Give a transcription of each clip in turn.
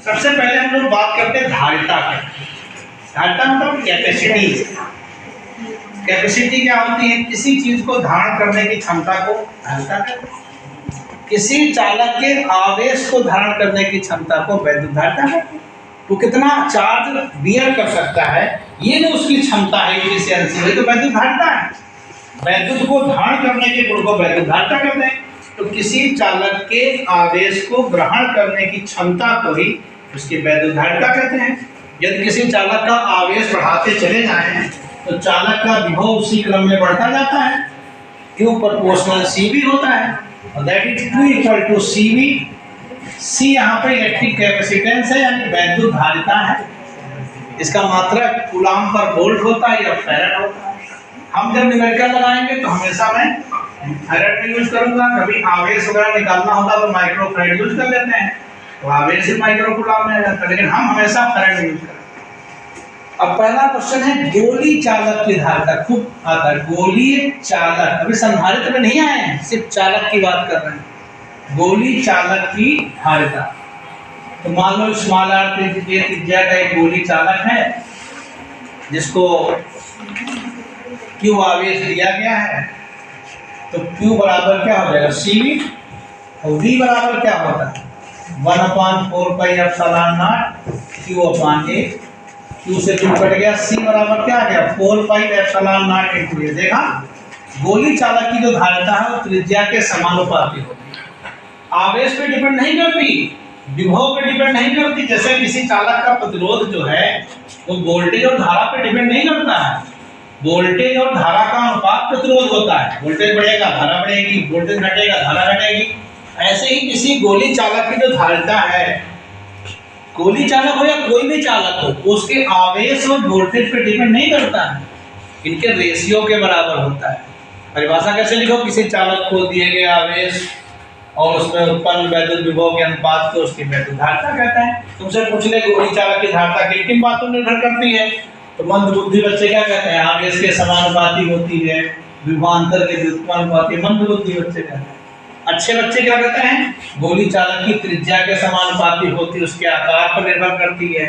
सबसे पहले हम लोग बात करते हैं धारिता की। धारिता मतलब कैपेसिटी। कैपेसिटी क्या होती है? किसी चीज को धारण करने की क्षमता को धारिता कहते हैं। किसी चालक के आवेश को धारण करने की क्षमता को वैद्युत धारिता कहते हैं। तो कितना चार्ज बियर कर सकता है, ये जो उसकी क्षमता है, एफिशिएंसी, वही तो वैद्युत धारिता है। वैद्युत को धारण करने के गुण को वैद्युत धारिता कहते हैं। तो किसी चालक के आवेश को ग्रहण करने की क्षमता को ही उसकी वैद्युत धारिता कहते हैं। यदि किसी चालक का आवेश बढ़ाते चले जाएं तो चालक का विभव उसी क्रम में बढ़ता जाता है। Q प्रोपोर्शनल CV होता है और that is Q equal to CV। C यहाँ पे इलेक्ट्रिक कैपेसिटेंस है यानी वैद्युत धारिता है। इसका मात्रक कूलाम पर वोल्ट होता है या फैराड होता है। हम जब न्यूमेरिकल लगाएंगे तो हमेशा मैं फैराड में यूज करूंगा। कभी आवेश वगैरह निकालना होता तो माइक्रो फैराड यूज कर लेते हैं, तो आवेश ही माइक्रो कूलाम में आ जाता है, लेकिन हम हमेशा फैराड में यूज करेंगे। अब पहला क्वेश्चन है गोली चालक की धारिता। खूब आता है गोली चालक, अभी संधारित्र में नहीं आए हैं, सिर्फ चालक की बात कर रहे हैं। गोली चालक की धारिता। तो मान लो स्मॉल आर त्रिज्या का एक गोली चालक है जिसको Q आवेश दिया गया है। तो Q बराबर क्या हो जाएगा? CV। और V बराबर क्या होता है? 1/4 pi epsilon not Q/A। Q से Q कट गया, C बराबर क्या आ गया? 4 pi epsilon not into A। देखा, गोली चालक की जो धारिता है वो त्रिज्या के समानुपाती होती है। आवेश पे डिपेंड नहीं करती, विभव पे डिपेंड नहीं करती। जैसे किसी चालक का प्रतिरोध जो है वो वोल्टेज और धारा पे डिपेंड नहीं करता है। वोल्टेज और धारा का अनुपात प्रतिरोध होता है। वोल्टेज बढ़ेगा धारा बढ़ेगी, वोल्टेज घटेगा धारा घटेगी। ऐसे ही किसी गोली चालक की जो धारिता है, गोली चालक हो या कोई भी चालक हो, उसके आवेश और वोल्टेज पे डिपेंड नहीं करता है, इनके रेशियो के बराबर होता है। परिभाषा कैसे लिखो? किसी चालक को दिए गए आवेश और उसमें उत्पन्न वैद्युत विभव के अनुपात को उसकी वैद्युत धारिता कहते हैं। तुमसे पूछ ले गोली चालक की धारिता किन किन बातों पर निर्भर करती है, तो मंद बुद्धि बच्चे क्या कहते हैं? आवेश के समानुपाती होती है, विभवांतर के व्युत्पन्नपाती। मंद बुद्धि बच्चे कहते हैं। अच्छे बच्चे क्या कहते हैं? गोली चालक की त्रिज्या के समानुपाती होती है, उसके आकार पर निर्भर करती है,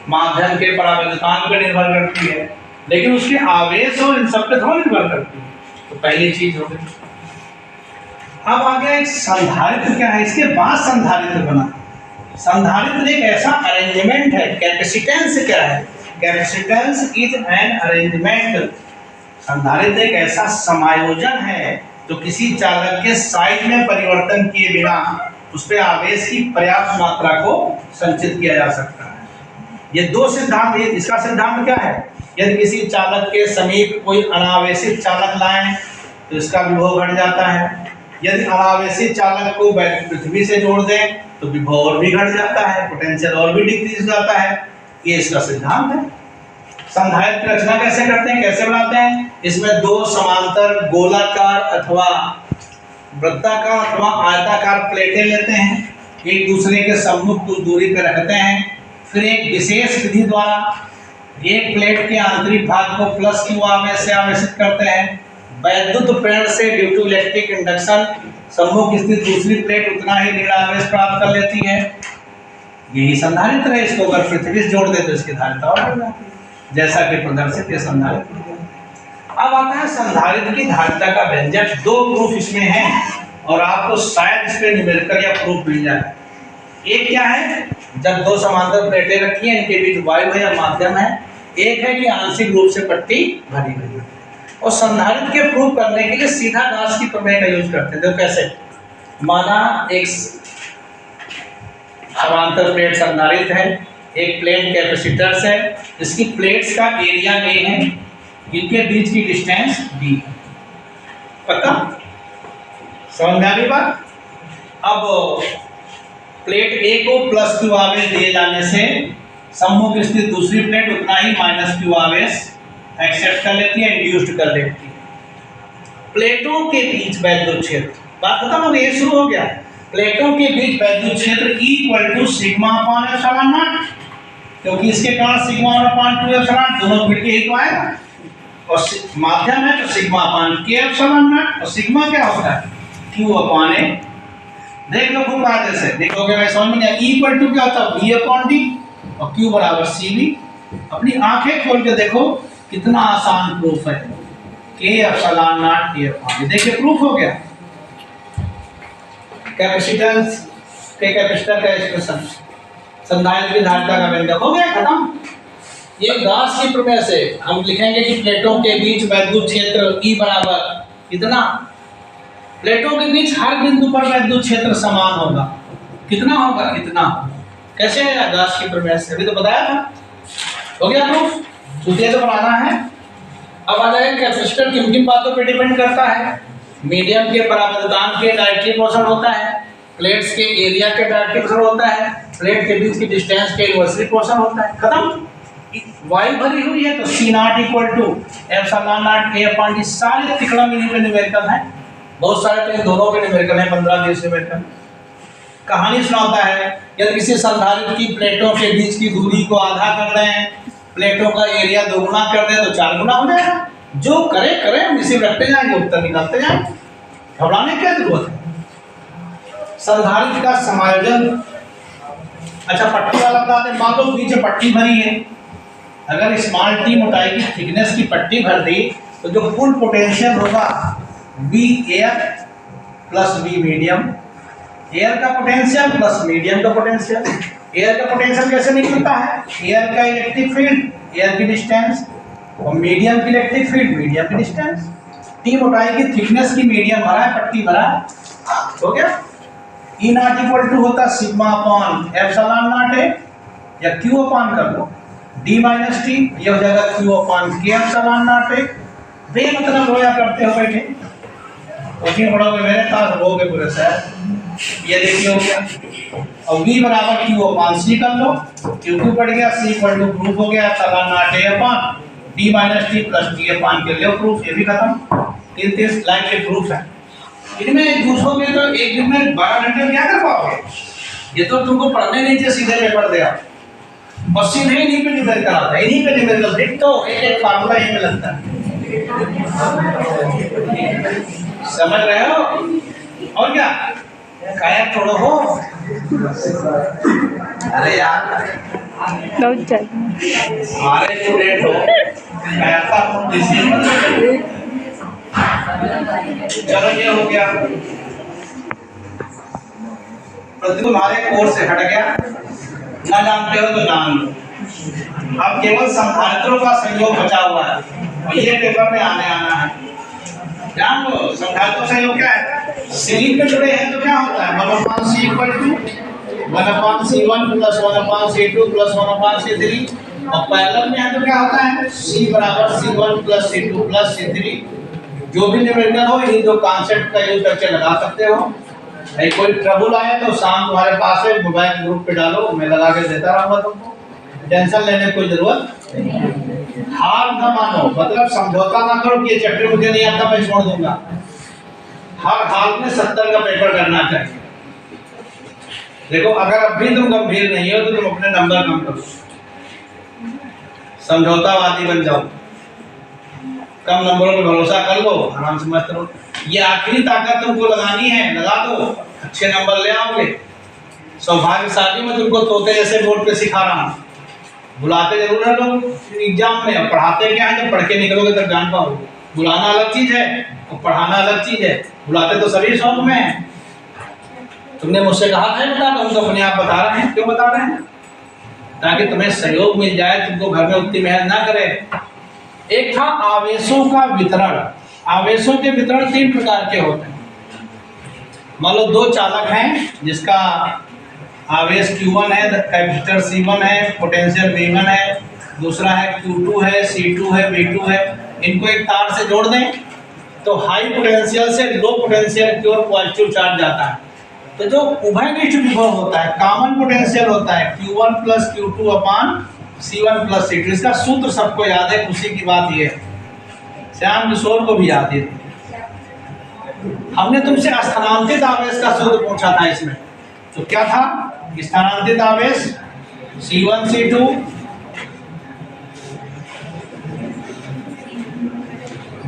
माध्यम के परावैद्युतांक पर निर्भर करती है, लेकिन उसके आवेश और इन सब पे थोड़ा निर्भर करती है। तो पहली चीज हो गई। अब आ गया एक संधारित्र। क्या है? इसके बाद संधारित्र बना। संधारित्र एक ऐसा अरेंजमेंट है। कैपेसिटेंस क्या है? Capacitance is an arrangement. संधारित्र एक ऐसा समायोजन है जो किसी चालक के साइज में परिवर्तन किए बिना उस पर आवेश की पर्याप्त मात्रा को संचित किया जा सकता है। ये दो सिद्धांत। इसका सिद्धांत क्या है? यदि किसी चालक के समीप कोई अनावेशित चालक लाएं तो इसका विभव घट जाता है। यदि अनावेशित चालक को पृथ्वी से जोड़ दें तो विभव और भी घट जाता है, पोटेंशियल और भी डिक्रीज हो जाता है। ये इसका सिद्धांत है। संधारित्र की रचना कैसे करते हैं, कैसे बनाते हैं? इसमें दो समांतर गोलाकार अथवा वृत्ताकार अथवा आयताकार प्लेटें लेते हैं, एक दूसरे के सम्मुख कुछ दूरी पर रखते हैं। फिर एक विशेष विधि द्वारा एक प्लेट के आंतरिक भाग को प्लस Q आवेश से आवेशित करते हैं। वैद्युत प्रेरण से ड्यू टू इलेक्ट्रिक इंडक्शन सम्मुख स्थित दूसरी प्लेट उतना ही ऋण आवेश प्राप्त कर लेती है। यही संधारित्र है। इसको अगर पृथ्वी से जोड़ दे तो इसकी धारिता और बढ़ जाती है, जैसा कि प्रदर्शित है संधारित्र। अब आता है संधारित्र की धारिता का व्यंजक। दो प्रूफ इसमें हैं और आपको शायद इस पे न्यूमेरिकल या प्रूफ मिल जाए। एक क्या है? जब दो समांतर प्लेटें रखी हैं, इनके बीच वायु है या माध्यम है। एक है कि आंशिक रूप से पट्टी भरी हुई है। और संधारित्र के प्रूफ करने के लिए सीधा गाउस की प्रमेय का यूज करते हैं। देखो कैसे? माना एक समांतर प्लेट संधारित्र है, एक प्लेट कैपेसिटर्स है, इसकी प्लेट्स का एरिया A है, इनके बीच की डिस्टेंस D। पक्का? समझ में आ गई बात? अब प्लेट A को प्लस Q आवेश दिए जाने से सम्मुख स्थित दूसरी प्लेट उतना ही माइनस Q आवेश एक्सेप्ट कर लेती है, इंड्यूस्ड कर लेती है। प्लेटों के बीच वैद्युत क्षेत्र, बात खत्म हो गई, ये शुरू हो गया। प्लेटों के बीच वैद्युत क्षेत्र equal to sigma upon epsilon naught, क्योंकि इसके कारण सिग्मा अपॉन 2 एप्सिलॉन दोनों मिलके ही तो आएगा। और माध्यम है तो sigma upon K epsilon not. और सिग्मा क्या होता है? Q upon A। देख लो खूब कायदे से, देखोगे मैं समझ में नहीं। E इक्वल टू क्या होता है, V अपॉन D, और Q बराबर CV। अपनी आंखें खोल के देखो कितना आसान प्रूफ है, K epsilon naught A upon D। देखिए प्रूफ हो गया। कैपेसिटेंस के कैपेसिटर का एक्सप्रेशन, संधारित्र की धारिता का व्यंजक हो गया, खत्म। ये गॉस की प्रमेय से हम लिखेंगे कि प्लेटों के बीच वैद्युत क्षेत्र E बराबर कितना, प्लेटों के बीच हर बिंदु पर वैद्युत क्षेत्र समान होगा, कितना होगा, इतना। कैसे है गॉस की प्रमेय से, अभी तो बताया था। हो गया प्रूफ, सूत्र तो बनाना है। अब आ जाएगा कैपेसिटर किन किन बातों पे डिपेंड करता है। मीडियम के परावर्तन के डायरेक्टली प्रोपोर्शनल होता है, प्लेट्स के एरिया के डायरेक्टली प्रोपोर्शनल होता है, प्लेट के बीच की डिस्टेंस के इनवर्सली प्रोपोर्शनल होता है, खत्म। वायु भरी हुई है तो C naught equal to epsilon naught A upon D। सारे तिकड़ा मिली पे न्यूमेरिकल है, बहुत सारे तो इन दोनों के न्यूमेरिकल है, 15-20 न्यूमेरिकल। कहानी सुनाता है, यदि किसी संधारित्र की प्लेटों के बीच की दूरी को आधा कर दें, प्लेटों का एरिया दोगुना कर दें तो 4 गुना हो जाएगा। जो करे करे, हम इसे रखते जाएंगे, उत्तर निकालते जाएंगे, घबराने की क्या जरूरत है। संधारित्र का समायोजन, अच्छा पट्टी वाला बता दें। मान लो बीच में पट्टी भरी है, अगर स्मॉल टी मोटाई की थिकनेस की पट्टी भर दी तो जो कुल पोटेंशियल होगा V air plus V medium, air का पोटेंशियल प्लस मीडियम का पोटेंशियल। एयर का पोटेंशियल कैसे निकलता है, एयर का इलेक्ट्रिक फील्ड, एयर की डिस्टेंस, और मीडियम की इलेक्ट्रिक फील्ड, मीडियम की डिस्टेंस। टी मोटाई की थिकनेस की मीडियम भरा है, पट्टी भरा है, हो गया। E नॉट इक्वल टू होता सिग्मा अपॉन एप्सिलॉन नॉट है, या Q अपॉन कर लो D माइनस टी, ये हो जाएगा Q upon K epsilon not है। बे मतलब रोया करते हो बैठे, कोचिंग पढ़ोगे मेरे पास रहोगे पूरे शहर। ये देखिए हो गया, और V बराबर Q अपॉन C कर लो, Q पड़ गया, C इक्वल टू प्रूफ हो गया epsilon naught A upon D minus T plus T upon के लिए प्रूफ, ये भी खत्म। 3 लाइन के प्रूफ है। इनमें पूछोगे तो एक दिन में 12 घंटे क्या कर पाओगे, ये तो तुमको पढ़ने नहीं चाहिए, सीधे पेपर दे आप, और सीधे इन्हीं पे डिपेंड कराता है, इन्हीं पे डिपेंड करता है। तो एक फार्मूला यहीं पे लगता है, समझ रहे हो। और क्या काया छोड़ो हो, अरे यार हमारे स्टूडेंट हो, काया का चलो ये हो गया, प्रतिदिन हमारे कोर्स से हट गया, ना जानते हो तो जान लो। अब केवल संधारित्रों का संयोग बचा हुआ है, और ये पेपर में आने आना है, जान लो। संधारित्रों का संयोग क्या है, सीरीज में जुड़े हैं तो क्या होता है, 1/C equal to 1/C1 plus 1/C2 plus 1/C3, और पैरेलल में है तो क्या होता है, C बराबर C1 plus C2 plus C3। जो भी न्यूमेरिकल हो, ये दो कॉन्सेप्ट का यूज करके लगा सकते हो। कोई ट्रबल आए तो शाम तुम्हारे पास है, मोबाइल ग्रुप पे डालो, मैं लगा के देता रहूंगा तुमको, टेंशन लेने की कोई जरूरत नहीं। हार न मानो, मतलब समझौता ना करो कि ये चैप्टर मुझे नहीं आता मैं छोड़ दूंगा। हर हाल में 70 का पेपर करना चाहिए। देखो अगर अब भी तुम गंभीर नहीं हो तो तुम अपने नंबर कम करो, समझौतावादी बन जाओ, कम नंबरों पर भरोसा कर लो, आराम से मत करो। ये आखिरी ताकत तुमको लगानी है, लगा दो, अच्छे नंबर ले आओगे। सौभाग्यशाली मैं तुमको तोते जैसे बोर्ड पे सिखा रहा हूँ, बुलाते जरूर है लोग एग्जाम में, पढ़ाते क्या है, जब पढ़ के निकलोगे तब जान पाओगे। बुलाना अलग चीज है और पढ़ाना अलग चीज है, बुलाते तो सभी शौक में है। तुमने मुझसे कहा था बेटा, हम तो अपने आप बता रहे हैं, क्यों बता रहे हैं, ताकि तुम्हें सहयोग मिल जाए, तुमको घर में उतनी मेहनत ना करे। एक था आवेशों का वितरण। आवेशों के वितरण 3 प्रकार के होते हैं। मान लो 2 चालक हैं, जिसका आवेश Q1 है, कैपेसिटर C1 है, पोटेंशियल V1 है, दूसरा है Q2 है, C2 है, V2 है। इनको एक तार से जोड़ दें तो हाई पोटेंशियल से लो पोटेंशियल की ओर पॉजिटिव चार्ज जाता है। तो जो उभयनिष्ठ विभव होता है, कॉमन पोटेंशियल होता है Q1 plus Q2 upon C1 plus C2। इसका सूत्र सबको याद है, खुशी की बात यह है, श्याम किशोर को भी याद है। हमने तुमसे स्थानांतरित आवेश का सूत्र पूछा था इसमें, तो क्या था, स्थानांतरित आवेश C1 C2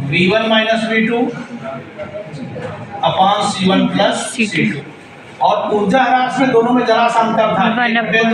V1 minus V2 upon C1 plus C2। और ऊर्जा ह्रास में दोनों में जरा सा अंतर था, 1/2 1/2